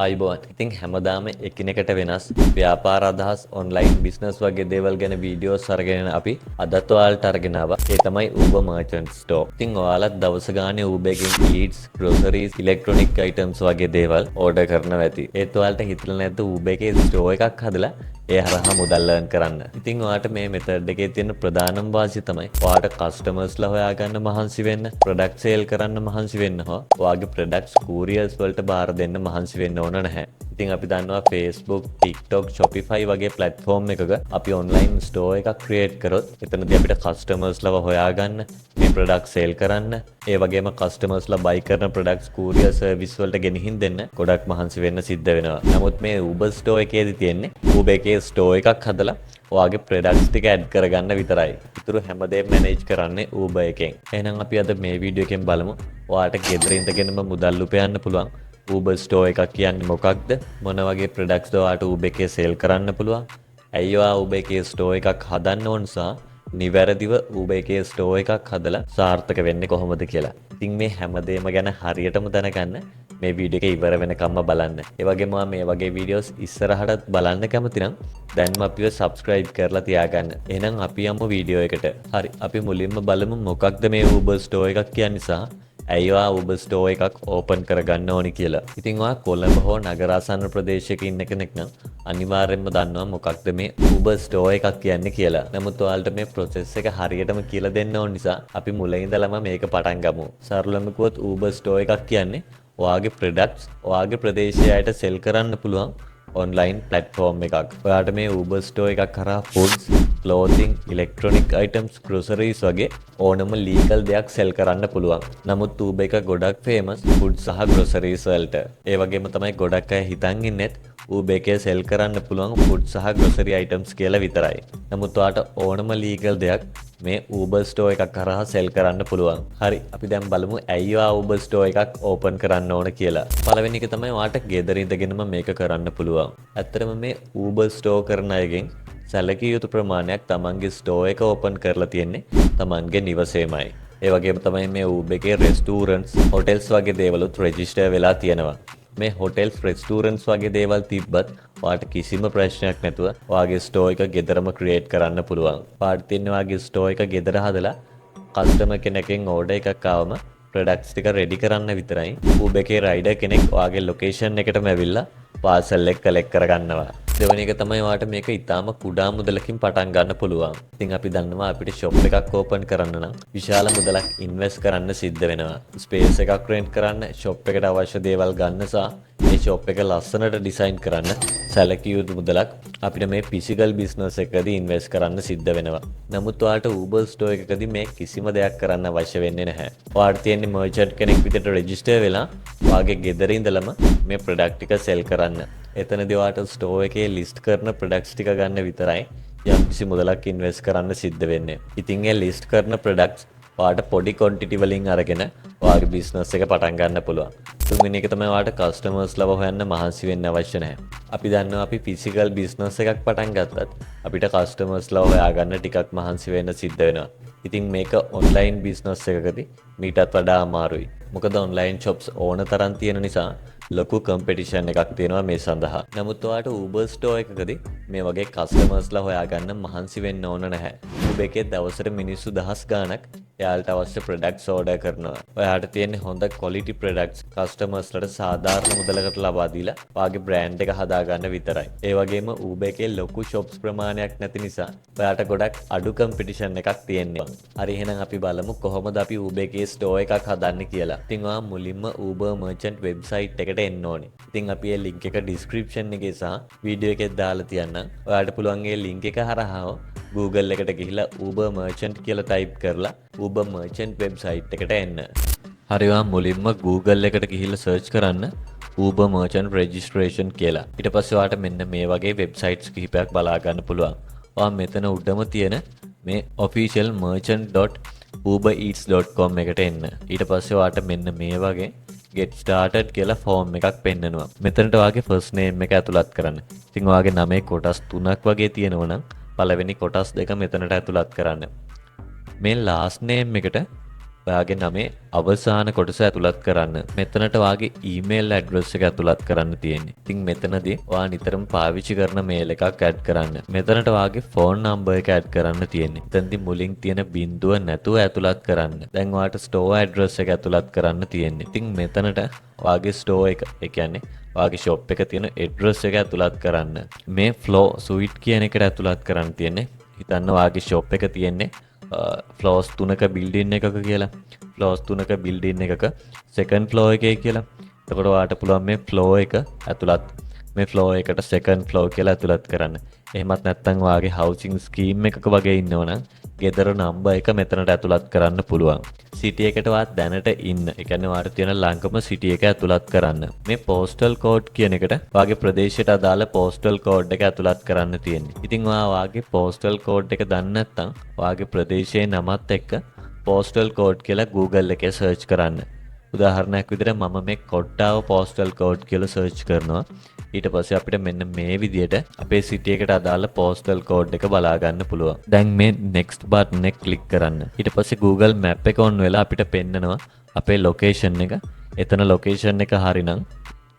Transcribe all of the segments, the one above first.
ආයිබෝන්. ඉතින් හැමදාම එකිනෙකට වෙනස් ව්‍යාපාර අදහස් ඔන්ලයින් බිස්නස් වගේ දේවල් ගැන වීඩියෝස් අරගෙන අපි අදත් ඔයාලට අරගෙන ආවා. ඒ තමයි Uber Merchant Store. ඉතින් ඔයාලත් දවස ගානේ Uber එකෙන් eats, groceries, electronic items වගේ දේවල් ඕඩර් කරනවා ඇති. ඒත් ඔයාලට හිතලා නැද්ද Uber එකේ store එකක් හදලා ඒ හරහා මුදල් earn කරන්න. ඉතින් ඔයාලට මේ මෙතඩ් එකේ තියෙන ප්‍රධානම වාසිය තමයි ඔයාලට කස්ටමර්ස්ලා හොයාගන්න මහන්සි වෙන්න, ප්‍රොඩක්ට් සේල් කරන්න මහන්සි වෙන්න හෝ ඔයාගේ ප්‍රොඩක්ට්ස් couriers වලට බාර දෙන්න මහන්සි වෙන්න ඕන නැහැ. ඉතින් අපි දන්නවා Facebook, TikTok, Shopify වගේ platform එකක අපි online store එකක් create කරොත් එතනදී අපිට customers ලව හොයාගන්න, මේ product sell කරන්න, ඒ වගේම customers ලා buy කරන products courier service වලට ගෙනihin දෙන්න ගොඩක් මහන්සි වෙන්න සිද්ධ වෙනවා. නමුත් මේ Uber store එකේදී තියෙන්නේ Uber එකේ store එකක් හදලා ඔයාගේ products ටික add කරගන්න විතරයි. ඊටු හැමදේම manage කරන්නේ Uber එකෙන්. එහෙනම් අපි අද මේ වීඩියෝ එකෙන් බලමු ඔයාලට ගෙදර ඉඳගෙනම මුදල් උපයන්න පුළුවන් Uber store එකක් කියන්නේ මොකක්ද? මොන වගේ products ද ඔයාලට Uber එකේ sell කරන්න පුළුවන්? ඇයි ඔයා Uber එකේ store එකක් හදන්න ඕන සහ නිවැරදිව Uber එකේ store එකක් හදලා සාර්ථක වෙන්නේ කොහොමද කියලා. ඉතින් මේ හැමදේම ගැන හරියටම දැනගන්න මේ වීඩියෝ එක ඉවර වෙනකම්ම බලන්න. ඒ වගේම මේ වගේ වීඩියෝස් ඉස්සරහටත් බලන්න කැමති නම් දැන්ම අපිව subscribe කරලා තියාගන්න. එහෙනම් අපි යමු වීඩියෝ එකට. හරි. අපි මුලින්ම බලමු මොකක්ද මේ Uber store එකක් කියන්නේ සහ ඇයි ඔයා Uber store එකක් ඕපන් කරගන්න ඕනි කියලා. ඉතින් ඔයා කොළඹ හෝ නගරාසන්න ප්‍රදේශයක ඉන්න කෙනෙක් නම් අනිවාර්යෙන්ම දන්නවා මොකක්ද මේ Uber store එකක් කියන්නේ කියලා. නමුත් ඔයාලට මේ process එක හරියටම කියලා දෙන්න ඕන නිසා අපි මුලින් ඉඳලම මේක පටන් ගමු. සරලවම කිව්වොත් Uber store එකක් කියන්නේ ඔයාගේ products ඔයාගේ ප්‍රදේශයට sell කරන්න පුළුවන් online platform එකක්. ඔයාට මේ Uber store එකක් කරා foods, clothing, electronic items, groceries වගේ ඕනම legal දෙයක් sell කරන්න පුළුවන්. නමුත් Uber එක ගොඩක් famous food සහ groceries වලට. ඒ වගේම තමයි ගොඩක් අය හිතන් ඉන්නෙත් Uber එකේ sell කරන්න පුළුවන් food සහ grocery items කියලා විතරයි. නමුත් ඔයාට ඕනම legal දෙයක් මේ Uber store එකක් කරා sell කරන්න පුළුවන්. හරි. අපි දැන් බලමු ඇයි ඔයා Uber store එකක් open කරන්න ඕන කියලා. පළවෙනි එක තමයි ඔයාට ගෙදර ඉඳගෙනම මේක කරන්න පුළුවන්. ඇත්තටම මේ Uber store කරන අයගෙන් සැලකිය යුතු ප්‍රමාණයක් තමන්ගේ store එක open කරලා තියෙන්නේ තමන්ගේ නිවසේමයි. ඒ වගේම තමයි මේ Uber එකේ restaurants, hotels වගේ දේවලුත් register වෙලා තියෙනවා. මේ hotels, restaurants වගේ දේවල් තිබ්බත් ඔයාට කිසිම ප්‍රශ්නයක් නැතුව ඔයාගේ store එක ගෙදරම create කරන්න පුළුවන්. ඔයාට තියෙන ඔයාගේ store එක ගෙදර හදලා customer කෙනෙක්ගෙන් order එකක් ආවම products ටික ready කරන්න විතරයි. Uber එකේ rider කෙනෙක් ඔයාගේ location එකටම ඇවිල්ලා parcel එක collect කරගන්නවා. දෙවෙනි එක තමයි ඔයාට මේක ඊටාම කුඩා මුදලකින් පටන් ගන්න පුළුවන්. ඉතින් අපි දන්නවා අපිට shop එකක් open කරන්න නම් විශාල මුදලක් invest කරන්න සිද්ධ වෙනවා. space එකක් rent කරන්න, shop එකට අවශ්‍ය දේවල් ගන්න සහ මේ shop එක ලස්සනට design කරන්න සැලකිය යුතු මුදලක් අපිට මේ physical business එකකදී invest කරන්න සිද්ධ වෙනවා. නමුත් ඔයාලට Uber store එකකදී මේ කිසිම දෙයක් කරන්න අවශ්‍ය වෙන්නේ නැහැ. ඔයාට තියෙන්නේ merchant කෙනෙක් විදිහට register වෙලා ඔයාගේ ගෙදර ඉඳලම මේ product ටික sell කරන්න. එතනදී ඔයාට store එකේ list කරන products ටික ගන්න විතරයි යම්කිසි මුදලක් invest කරන්න සිද්ධ වෙන්නේ. ඉතින් ඒ list කරන products ඔයාට පොඩි quantity වලින් අරගෙන ඔයාගේ business එක පටන් ගන්න පුළුවන්. තුන්වෙනි එක තමයි ඔයාට customers ලව හොයන්න මහන්සි වෙන්න අවශ්‍ය නැහැ. අපි දන්නවා අපි physical business එකක් පටන් ගත්තත් අපිට customers ලව හොයාගන්න ටිකක් මහන්සි වෙන්න සිද්ධ වෙනවා. ඉතින් මේක online business එකකදී මීටත් වඩා අමාරුයි. මොකද online shops ඕන තරම් තියෙන නිසා ලොකු කම්පිටිෂන් එකක් තියෙනවා මේ සඳහා. නමුත් ඔයාට Uber store එකකදී මේ වගේ customers ලා හොයාගන්න මහන්සි වෙන්න ඕන නැහැ. Uber එකේ දවසට මිනිස්සු දහස් ගාණක් එයාලට අවශ්‍ය products order කරනවා. ඔයාට තියෙන්නේ හොඳ quality products customers ලට සාධාරණ මුදලකට ලබා දීලා ඔයාගේ brand එක හදාගන්න විතරයි. ඒ වගේම Uber එකේ ලොකු shops ප්‍රමාණයක් නැති නිසා ඔයාට ගොඩක් අඩු කම්පිටිෂන් එකක් තියෙනවා. හරි එහෙනම් අපි බලමු කොහොමද අපි Uber එකේ store එකක් හදන්නේ කියලා. ඉතින් ඔයා මුලින්ම Uber merchant website එකට එන්න ඕනේ. ඉතින් අපි ඒ link එක description එකේ සහ වීඩියෝ එකේ දාලා තියන්නම්. ඔයාලට පුළුවන් ඒ link එක හරහා Google එකට ගිහිලා Uber merchant කියලා type කරලා Uber merchant website එකට එන්න. හරි ඔයා මුලින්ම Google එකට ගිහිල්ලා search කරන්න Uber merchant registration කියලා. ඊට පස්සේ ඔයාට මෙන්න මේ වගේ websites කිහිපයක් බලා ගන්න පුළුවන්. ඔයා මෙතන උඩම තියෙන මේ official merchant.ubereats.com එකට එන්න. ඊට පස්සේ ඔයාට මෙන්න මේ වගේ get started කියලා form එකක් පෙන්නනවා. මෙතනට ඔයාගේ first name එක ඇතුළත් කරන්න. ඉතින් ඔයාගේ නමේ කොටස් 3ක් වගේ තියෙනවා නම් පළවෙනි කොටස් දෙක මෙතනට ඇතුළත් කරන්න. මේ last name එකට ඔයාගේ නමේ අවසාන කොටස ඇතුළත් කරන්න. මෙතනට වාගේ ඊමේල් ඇඩ්‍රස් එක ඇතුළත් කරන්න තියෙන්නේ. ඉතින් මෙතනදී ඔයා නිතරම පාවිච්චි කරන මේල් එකක් ඇඩ් කරන්න. මෙතනට වාගේ ෆෝන් නම්බර් එක ඇඩ් කරන්න තියෙන්නේ. එතනදී මුලින් තියෙන බිංදුව නැතුව ඇතුළත් කරන්න. දැන් ඔයාට ස්ටෝර් ඇඩ්‍රස් එක ඇතුළත් කරන්න තියෙන්නේ. ඉතින් මෙතනට වාගේ ස්ටෝර් එක, ඒ කියන්නේ වාගේ ෂොප් එක තියෙන ඇඩ්‍රස් එක ඇතුළත් කරන්න. මේ ෆ්ලෝ ස්වීට් කියන එකට ඇතුළත් කරන්න තියෙන්නේ. හිතන්න වාගේ ෂොප් එක තියෙන්නේ ෆ්ලෝස් 3ක බිල්ඩින් එකක කියලා. ෆ්ලෝස් 3ක බිල්ඩින් එකක සෙකන්ඩ් ෆ්ලෝ එකේ කියලා. එතකොට ඔයාට පුළුවන් මේ ෆ්ලෝ එක ඇතුළත්, මේ ෆ්ලෝ එකට සෙකන්ඩ් ෆ්ලෝ කියලා ඇතුළත් කරන්න. එහෙමත් නැත්නම් වාගේ හවුසින් ස්කීම් එකක වගේ ඉන්නවනම් ගෙදර නම්බර් එක මෙතනට ඇතුළත් කරන්න පුළුවන්. සිටි එකට වාත් දැනට ඉන්න, ඒ කියන්නේ වාට තියෙන ළඟම සිටි එක ඇතුළත් කරන්න. මේ පෝස්ටල් කෝඩ් කියන එකට වාගේ ප්‍රදේශයට අදාළ පෝස්ටල් කෝඩ් එක ඇතුළත් කරන්න තියෙන්නේ. ඉතින් වාගේ පෝස්ටල් කෝඩ් එක දන්නේ නැත්නම් වාගේ ප්‍රදේශයේ නමත් එක්ක පෝස්ටල් කෝඩ් කියලා Google එකේ සර්ච් කරන්න. උදාහරණයක් විදිහට මම මේ කොට්ටාව පෝස්ටල් කෝඩ් කියලා සර්ච් කරනවා. ඊට පස්සේ අපිට මෙන්න මේ විදිහට අපේ සිටි එකට අදාළ පෝස්ටල් කෝඩ් එක බලා ගන්න පුළුවන්. දැන් මේ next button එක ක්ලික් කරන්න. ඊට පස්සේ Google Map එක on වෙලා අපිට පෙන්නනවා අපේ location එක. එතන location එක හරිනම්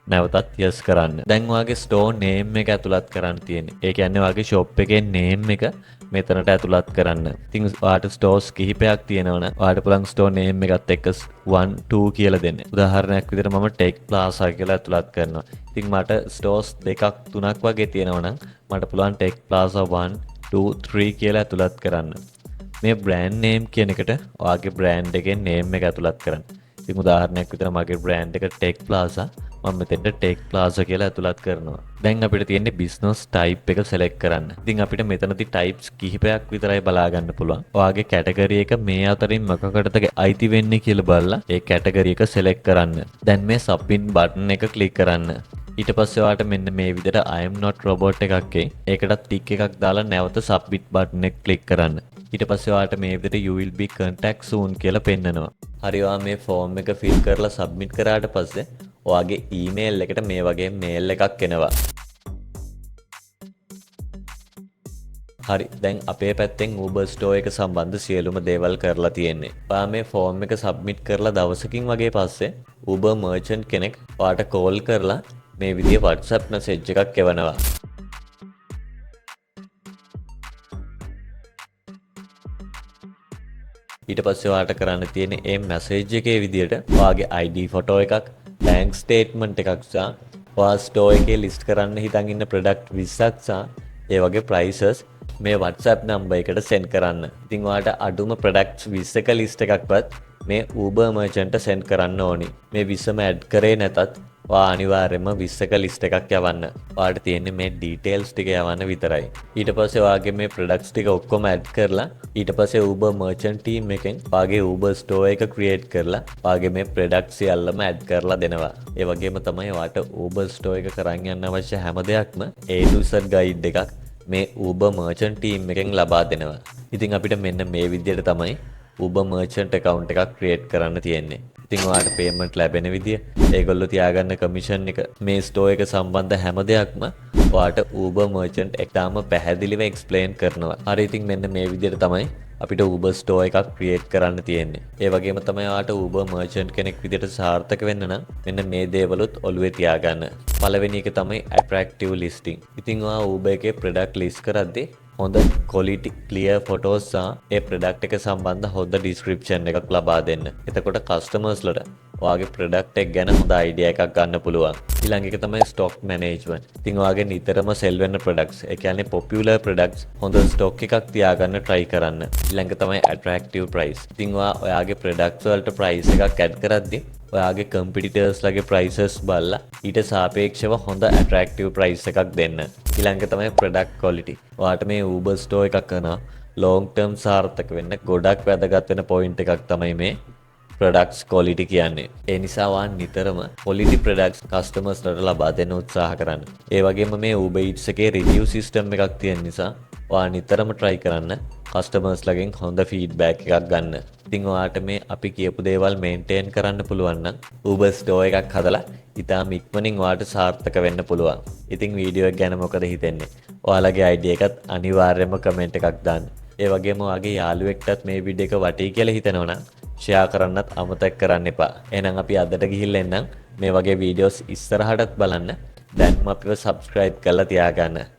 නැවතත් yes කරන්න. දැන් ඔයාගේ store name එක ඇතුළත් කරන්න තියෙන්නේ. ඒ කියන්නේ ඔයාගේ shop එකේ name එක මෙතනට ඇතුළත් කරන්න. ඉතින් ඔයාට stores කිහිපයක් තියෙනවනම් ඔයාට පුළුවන් store name එකත් එක්ක 1 2 කියලා දෙන්න. උදාහරණයක් විදිහට මම Tech Plaza කියලා ඇතුළත් කරනවා. ඉතින් මට stores දෙකක් තුනක් වගේ තියෙනවනම් මට පුළුවන් Tech Plaza 1 2 3 කියලා ඇතුළත් කරන්න. මේ brand name කියන එකට ඔයාගේ brand එකේ name එක ඇතුළත් කරන්න. ඉතින් උදාහරණයක් විදිහට මගේ brand එක Tech Plaza, මම මෙතෙන්ට Tech Plaza කියලා ඇතුළත් කරනවා. දැන් අපිට තියෙන්නේ business type එක select කරන්න. ඉතින් අපිට මෙතනදී types කිහිපයක් විතරයි බලා ගන්න පුළුවන්. ඔයාගේ category එක මේ අතරින් මොකකටද අයිති වෙන්නේ කියලා බලලා ඒ category එක select කරන්න. දැන් මේ submit button එක click කරන්න. ඊට පස්සේ ඔයාලට මෙන්න මේ විදිහට I am not robot එකක් එයි. ඒකටත් ටික් එකක් දාලා නැවත submit button එක click කරන්න. ඊට පස්සේ ඔයාලට මේ විදිහට you will be contact soon කියලා පෙන්නනවා. හරි, ඔයා මේ form එක fill කරලා submit කරාට පස්සේ ඔයාගේ ඊමේල් එකට මේ වගේ මේල් එකක් එනවා. හරි, දැන් අපේ පැත්තෙන් Uber Store එක සම්බන්ධ සියලුම දේවල් කරලා තියෙන්නේ. ඔයා මේ form එක submit කරලා දවසකින් වගේ පස්සේ Uber merchant කෙනෙක් ඔයාට call කරලා මේ විදිහේ WhatsApp message එකක් එවනවා. ඊට පස්සේ ඔයාට කරන්න තියෙන්නේ මේ message එකේ විදිහට ඔයාගේ ID photo එකක්, bank statement එකක් සහ ඔයා store එකේ list කරන්න හිතන් ඉන්න product 20ක් සහ ඒ වගේ prices මේ WhatsApp number එකට send කරන්න. ඉතින් ඔයාට අඩුම products 20ක list එකක්වත් මේ Uber merchant send කරන්න ඕනි. මේ 20ම add කරේ නැතත් ඔයා අනිවාර්යයෙන්ම 20ක list එකක් යවන්න. ඔයාට තියෙන්නේ මේ details ටික යවන්න විතරයි. ඊට පස්සේ ඔයාගේ මේ products ටික ඔක්කොම add කරලා ඊට පස්සේ Uber merchant team එකෙන් ඔයාගේ Uber store එක create කරලා ඔයාගේ මේ products සියල්ලම add කරලා දෙනවා. ඒ වගේම තමයි ඔයාට Uber store එක කරන් යන්න අවශ්‍ය හැම දෙයක්ම A to Z guide එකක් මේ Uber merchant team එකෙන් ලබා දෙනවා. ඉතින් අපිට මෙන්න මේ විදිහට තමයි Uber merchant account එකක් create කරන්න තියෙන්නේ. ඉතින් ඔයාලට payment ලැබෙන විදිය, ඒගොල්ලෝ තියාගන්න commission එක, මේ store එක සම්බන්ධ හැම දෙයක්ම ඔයාලට Uber merchant එකම පැහැදිලිව explain කරනවා. හරි, ඉතින් මෙන්න මේ විදිහට තමයි අපිට Uber store එකක් create කරන්න තියෙන්නේ. ඒ වගේම තමයි ඔයාලට Uber merchant කෙනෙක් විදිහට සාර්ථක වෙන්න නම් මෙන්න මේ දේවලුත් ඔළුවේ තියාගන්න. පළවෙනි එක තමයි attractive listing. ඉතින් ඔයා Uber එකේ product list කරද්දී හොඳ quality clear photos සහ ඒ product එක සම්බන්ධ හොඳ description එකක් ලබා දෙන්න. එතකොට customers ලට ඔයාගේ product එක ගැන හොඳ idea එකක් ගන්න පුළුවන්. ඊළඟ එක තමයි stock management. ඉතින් ඔයාගේ නිතරම sell වෙන products, ඒ කියන්නේ popular products හොඳ stock එකක් තියාගන්න try කරන්න. ඊළඟ තමයි attractive price. ඉතින් ඔයාගේ products වලට price එකක් add කරද්දී ඔයාගේ competitors ලගේ prices බලලා ඊට සාපේක්ෂව හොඳ attractive price එකක් දෙන්න. ඊළඟ තමයි product quality. ඔයාට මේ Uber store එකක් කරන long term සාර්ථක වෙන්න ගොඩක් වැදගත් වෙන point එකක් තමයි මේ products quality කියන්නේ. ඒ නිසා ඔයා නිතරම quality products customers ලට ලබා දෙන්න උත්සාහ කරන්න. ඒ වගේම මේ Uber Eats එකේ review system එකක් තියෙන නිසා ඔයා නිතරම try කරන්න customers ලගෙන් හොඳ feedback එකක් ගන්න. ඉතින් ඔයාට මේ අපි කියපු දේවල් maintain කරන්න පුළුවන් නම් Uber store එකක් හදලා ඉතාම ඉක්මනින් ඔයාට සාර්ථක වෙන්න පුළුවන්. ඉතින් වීඩියෝ එක ගැන මොකද හිතෙන්නේ? ඔයාලගේ idea එකත් අනිවාර්යයෙන්ම comment එකක් දාන්න. ඒ වගේම ඔයාගේ යාළුවෙක්ටත් මේ වීඩියෝ එක වටී කියලා හිතනවා නම් ෂෙයා කරන්නත් අමතක කරන්න එපා. එහෙනම් අපි අදට ගිහිල්ලා එන්නම්. මේ වගේ වීඩියෝස් ඉස්සරහටත් බලන්න. දැන්ම අපිව subscribe කරලා තියාගන්න.